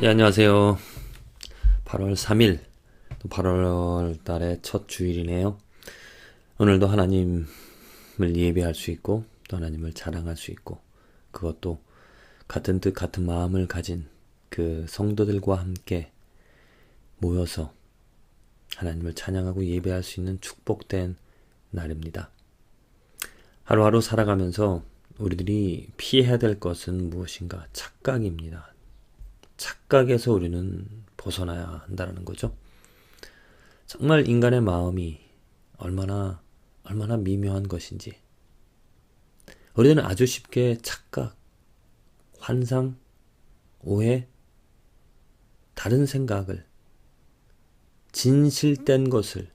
예, 안녕하세요. 8월 3일, 또 8월 달의 첫 주일이네요. 오늘도 하나님을 예배할 수 있고, 또 하나님을 자랑할 수 있고, 그것도 같은 뜻, 같은 마음을 가진 그 성도들과 함께 모여서 하나님을 찬양하고 예배할 수 있는 축복된 날입니다. 하루하루 살아가면서 우리들이 피해야 될 것은 무엇인가? 착각입니다. 착각에서 우리는 벗어나야 한다는 거죠. 정말 인간의 마음이 얼마나 미묘한 것인지 우리는 아주 쉽게 착각, 환상, 오해, 다른 생각을, 진실된 것을,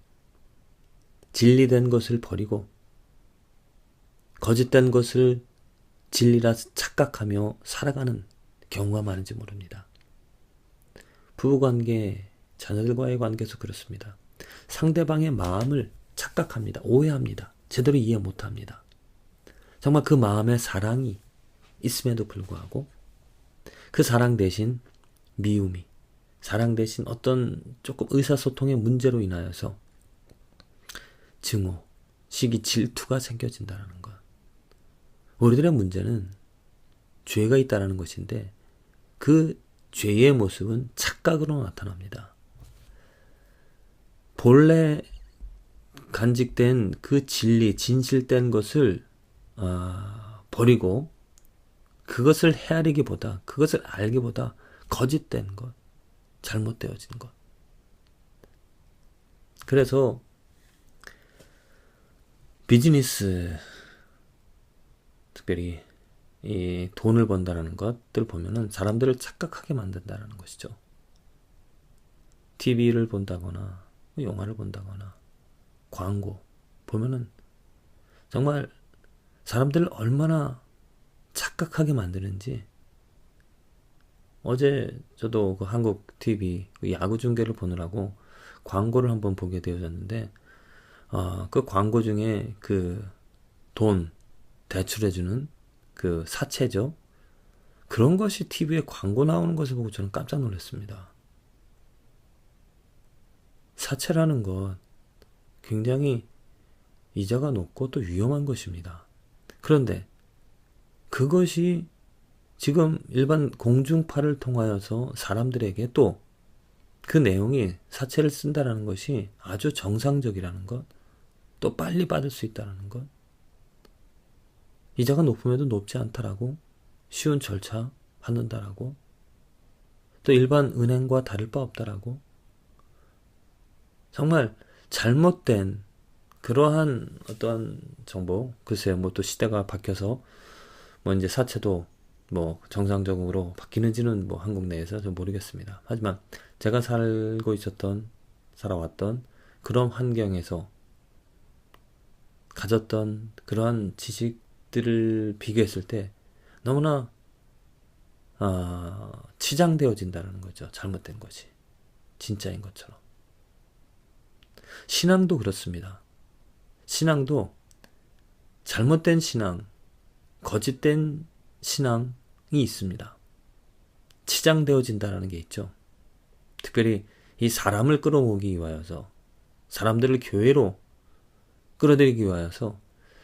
진리된 것을 버리고 거짓된 것을 진리라 착각하며 살아가는 경우가 많은지 모릅니다. 부부관계, 자녀들과의 관계에서 그렇습니다. 상대방의 마음을 착각합니다. 오해합니다. 제대로 이해 못합니다. 정말 그 마음에 사랑이 있음에도 불구하고 그 사랑 대신 미움이, 사랑 대신 어떤 조금 의사소통의 문제로 인하여서 증오, 시기, 질투가 생겨진다는 것. 우리들의 문제는 죄가 있다는 것인데 그 죄의 모습은 착각으로 나타납니다. 본래 간직된 그 진리, 진실된 것을 버리고 그것을 헤아리기보다, 그것을 알기보다 거짓된 것, 잘못되어진 것. 그래서 비즈니스, 특별히 이 돈을 번다라는 것들 보면은 사람들을 착각하게 만든다는 것이죠. TV를 본다거나 영화를 본다거나 광고 보면은 정말 사람들을 얼마나 착각하게 만드는지. 어제 저도 그 한국 TV 그 야구 중계를 보느라고 광고를 한번 보게 되어졌는데 그 광고 중에 그 돈 대출해주는 그 사채죠. 그런 것이 TV에 광고 나오는 것을 보고 저는 깜짝 놀랐습니다. 사채라는 것 굉장히 이자가 높고 또 위험한 것입니다. 그런데 그것이 지금 일반 공중파를 통하여서 사람들에게 또 그 내용이 사채를 쓴다는 것이 아주 정상적이라는 것, 또 빨리 받을 수 있다는 것, 이자가 높음에도 높지 않다라고, 쉬운 절차 받는다라고, 또 일반 은행과 다를 바 없다라고, 정말 잘못된 그러한 어떠한 정보, 글쎄요, 뭐 또 시대가 바뀌어서 뭐 이제 사채도 뭐 정상적으로 바뀌는지는 뭐 한국 내에서 좀 모르겠습니다. 하지만 제가 살아왔던 그런 환경에서 가졌던 그러한 지식들을 비교했을 때 너무나 치장되어진다는 거죠. 잘못된 것이 진짜인 것처럼. 신앙도 그렇습니다. 신앙도 잘못된 신앙, 거짓된 신앙이 있습니다. 치장되어진다는 게 있죠. 특별히 이 사람을 끌어모으기 위하여서, 사람들을 교회로 끌어들이기 위하여서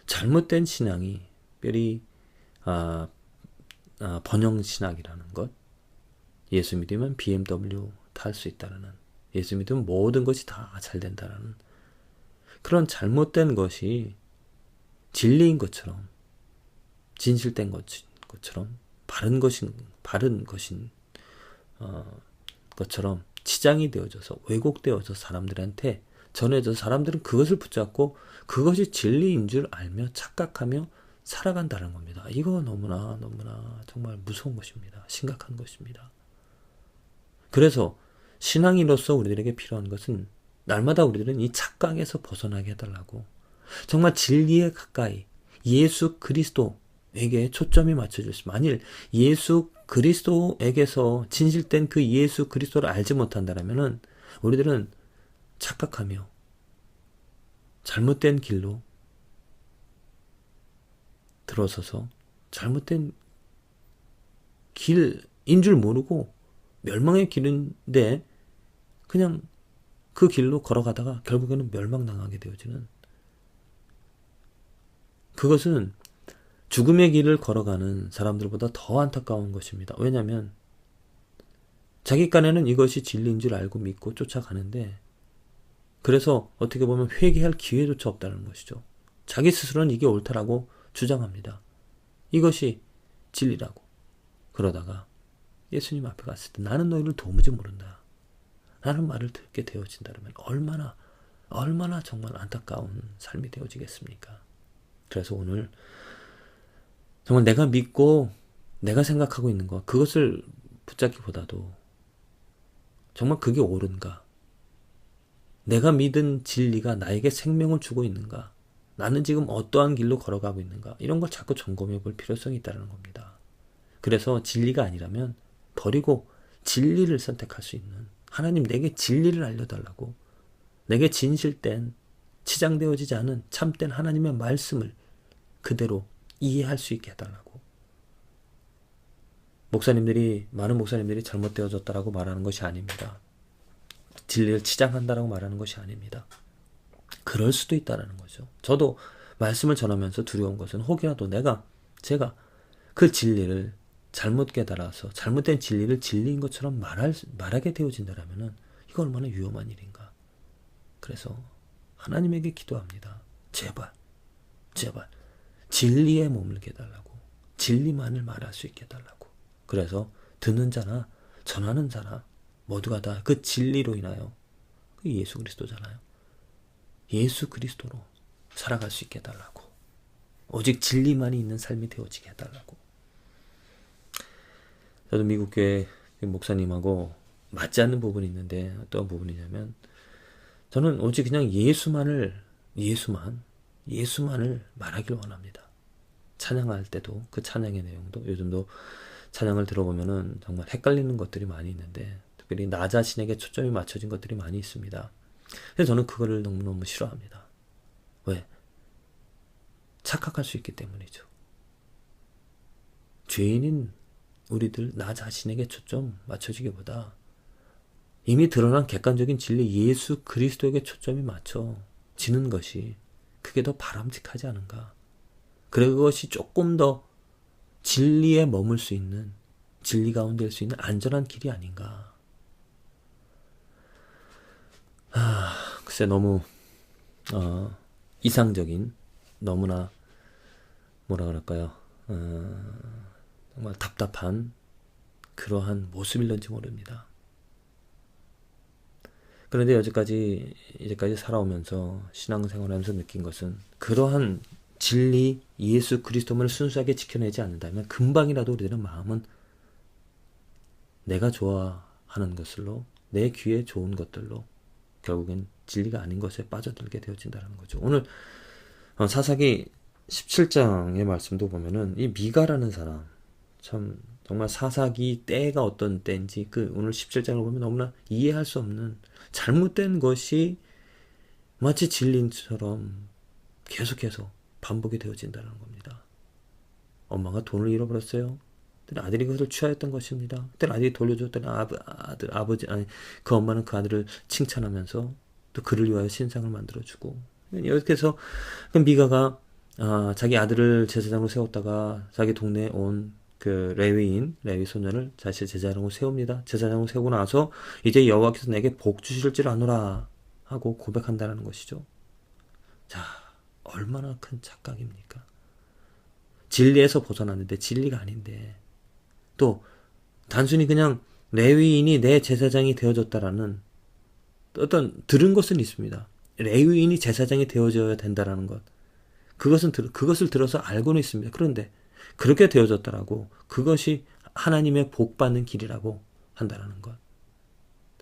잘못된 신앙이, 특별히 번영신학이라는 것, 예수 믿으면 BMW 탈 수 있다는, 예수 믿으면 모든 것이 다 잘 된다는 그런 잘못된 것이 진리인 것처럼, 진실된 것처럼, 바른 것인 것처럼 치장이 되어져서, 왜곡되어서 사람들한테 전해져서 사람들은 그것을 붙잡고 그것이 진리인 줄 알며 착각하며 살아간다는 겁니다. 이거 너무나 정말 무서운 것입니다. 심각한 것입니다. 그래서 신앙인으로서 우리들에게 필요한 것은 날마다 우리들은 이 착각에서 벗어나게 해달라고, 정말 진리에 가까이 예수 그리스도에게 초점이 맞춰질 수, 만일 예수 그리스도에게서 진실된 그 예수 그리스도를 알지 못한다면은 우리들은 착각하며 잘못된 길로 들어서서 잘못된 길인 줄 모르고 멸망의 길인데 그냥 그 길로 걸어가다가 결국에는 멸망당하게 되어지는, 그것은 죽음의 길을 걸어가는 사람들보다 더 안타까운 것입니다. 왜냐하면 자기 깐에는 이것이 진리인 줄 알고 믿고 쫓아가는데, 그래서 어떻게 보면 회개할 기회조차 없다는 것이죠. 자기 스스로는 이게 옳다라고 주장합니다. 이것이 진리라고. 그러다가 예수님 앞에 갔을 때 나는 너희를 도무지 모른다, 라는 말을 듣게 되어진다면 얼마나 정말 안타까운 삶이 되어지겠습니까? 그래서 오늘 정말 내가 믿고 내가 생각하고 있는 것, 그것을 붙잡기보다도 정말 그게 옳은가? 내가 믿은 진리가 나에게 생명을 주고 있는가? 나는 지금 어떠한 길로 걸어가고 있는가? 이런 걸 자꾸 점검해 볼 필요성이 있다는 겁니다. 그래서 진리가 아니라면 버리고 진리를 선택할 수 있는, 하나님 내게 진리를 알려달라고, 내게 진실된 치장되어지지 않은 참된 하나님의 말씀을 그대로 이해할 수 있게 해달라고. 많은 목사님들이 잘못되어졌다라고 말하는 것이 아닙니다. 진리를 치장한다라고 말하는 것이 아닙니다. 그럴 수도 있다라는 거죠. 저도 말씀을 전하면서 두려운 것은 혹이라도 제가 그 진리를 잘못 깨달아서 잘못된 진리를 진리인 것처럼 말하게 되어진다라면은 이거 얼마나 위험한 일인가. 그래서 하나님에게 기도합니다. 제발 진리에 머물게 해달라고, 진리만을 말할 수 있게 해달라고. 그래서 듣는 자나 전하는 자나 모두가 다 그 진리로 인하여, 그 예수 그리스도잖아요. 예수 그리스도로 살아갈 수 있게 해달라고, 오직 진리만이 있는 삶이 되어지게 해달라고. 저도 미국 교회 목사님하고 맞지 않는 부분이 있는데, 어떤 부분이냐면 저는 오직 그냥 예수만을 말하길 원합니다. 찬양할 때도 그 찬양의 내용도, 요즘도 찬양을 들어보면은 정말 헷갈리는 것들이 많이 있는데, 특별히 나 자신에게 초점이 맞춰진 것들이 많이 있습니다. 그래서 저는 그거를 너무너무 싫어합니다. 왜? 착각할 수 있기 때문이죠. 죄인인 우리들 나 자신에게 초점 맞춰지기보다 이미 드러난 객관적인 진리 예수 그리스도에게 초점이 맞춰지는 것이, 그게 더 바람직하지 않은가. 그것이 조금 더 진리에 머물 수 있는, 진리 가운데 일 수 있는 안전한 길이 아닌가. 글쎄 너무 이상적인, 너무나 뭐라 그럴까요, 정말 답답한 그러한 모습일런지 모릅니다. 그런데 이제까지 살아오면서 신앙생활하면서 느낀 것은, 그러한 진리 예수 그리스도만을 순수하게 지켜내지 않는다면 금방이라도 우리들은 마음은 내가 좋아하는 것으로, 내 귀에 좋은 것들로 결국엔 진리가 아닌 것에 빠져들게 되어진다는 거죠. 오늘 사사기 17장의 말씀도 보면은 이 미가라는 사람, 참 정말 사사기 때가 어떤 때인지 오늘 17장을 보면 너무나 이해할 수 없는 잘못된 것이 마치 진리처럼 계속해서 반복이 되어진다는 겁니다. 엄마가 돈을 잃어버렸어요. 아들이 그것을 취하였던 것입니다. 그때 아들이 돌려줬더니 그 엄마는 그 아들을 칭찬하면서 또 그를 위하여 신상을 만들어주고, 이렇게 해서 미가가 자기 아들을 제사장으로 세웠다가 자기 동네에 온 그 레위 소년을 자신의 제사장으로 세웁니다. 제사장으로 세우고 나서 이제 여호와께서 내게 복 주실 줄 아노라 하고 고백한다는 것이죠. 자, 얼마나 큰 착각입니까? 진리에서 벗어났는데 진리가 아닌데, 또 단순히 그냥 레위인이 내 제사장이 되어졌다라는 어떤 들은 것은 있습니다. 레위인이 제사장이 되어져야 된다라는 것, 그것을 들어서 알고는 있습니다. 그런데 그렇게 되어졌다라고, 그것이 하나님의 복 받는 길이라고 한다라는 것,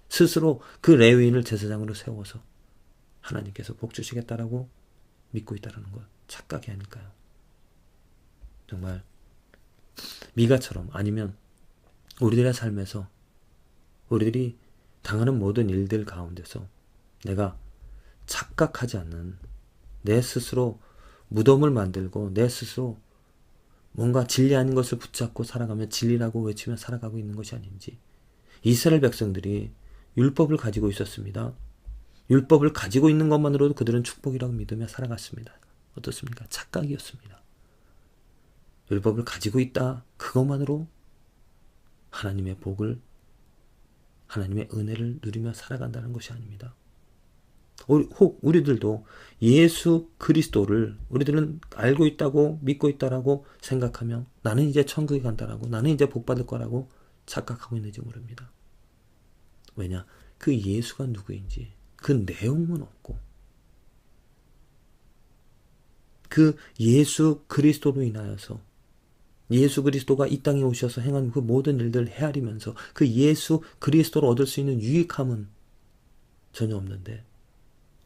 스스로 그 레위인을 제사장으로 세워서 하나님께서 복 주시겠다라고 믿고 있다라는 것, 착각이 아닐까요? 정말 미가처럼, 아니면 우리들의 삶에서 우리들이 당하는 모든 일들 가운데서 내가 착각하지 않는, 내 스스로 무덤을 만들고 내 스스로 뭔가 진리 아닌 것을 붙잡고 살아가며 진리라고 외치며 살아가고 있는 것이 아닌지, 이스라엘 백성들이 율법을 가지고 있었습니다. 율법을 가지고 있는 것만으로도 그들은 축복이라고 믿으며 살아갔습니다. 어떻습니까? 착각이었습니다. 율법을 가지고 있다. 그것만으로 하나님의 복을, 하나님의 은혜를 누리며 살아간다는 것이 아닙니다. 혹 우리들도 예수 그리스도를 우리들은 알고 있다고 믿고 있다라고 생각하며 나는 이제 천국에 간다라고, 나는 이제 복 받을 거라고 착각하고 있는지 모릅니다. 왜냐? 그 예수가 누구인지 그 내용은 없고, 그 예수 그리스도로 인하여서 예수 그리스도가 이 땅에 오셔서 행한 그 모든 일들을 헤아리면서 그 예수 그리스도로 얻을 수 있는 유익함은 전혀 없는데,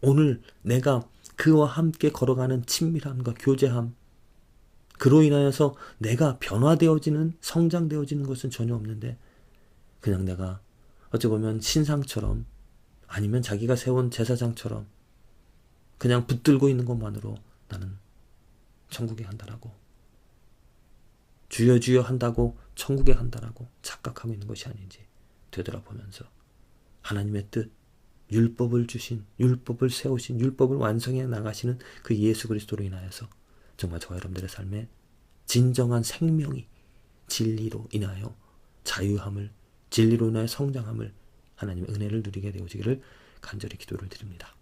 오늘 내가 그와 함께 걸어가는 친밀함과 교제함, 그로 인하여서 내가 변화되어지는, 성장되어지는 것은 전혀 없는데, 그냥 내가 어찌 보면 신상처럼 아니면 자기가 세운 제사장처럼 그냥 붙들고 있는 것만으로 나는 천국에 간다라고, 주여 주여 한다고 천국에 간다라고 착각하고 있는 것이 아닌지 되돌아보면서 하나님의 뜻, 율법을 주신, 율법을 세우신, 율법을 완성해 나가시는 그 예수 그리스도로 인하여서 정말 저와 여러분들의 삶에 진정한 생명이 진리로 인하여 자유함을, 진리로 인하여 성장함을, 하나님의 은혜를 누리게 되어지기를 간절히 기도를 드립니다.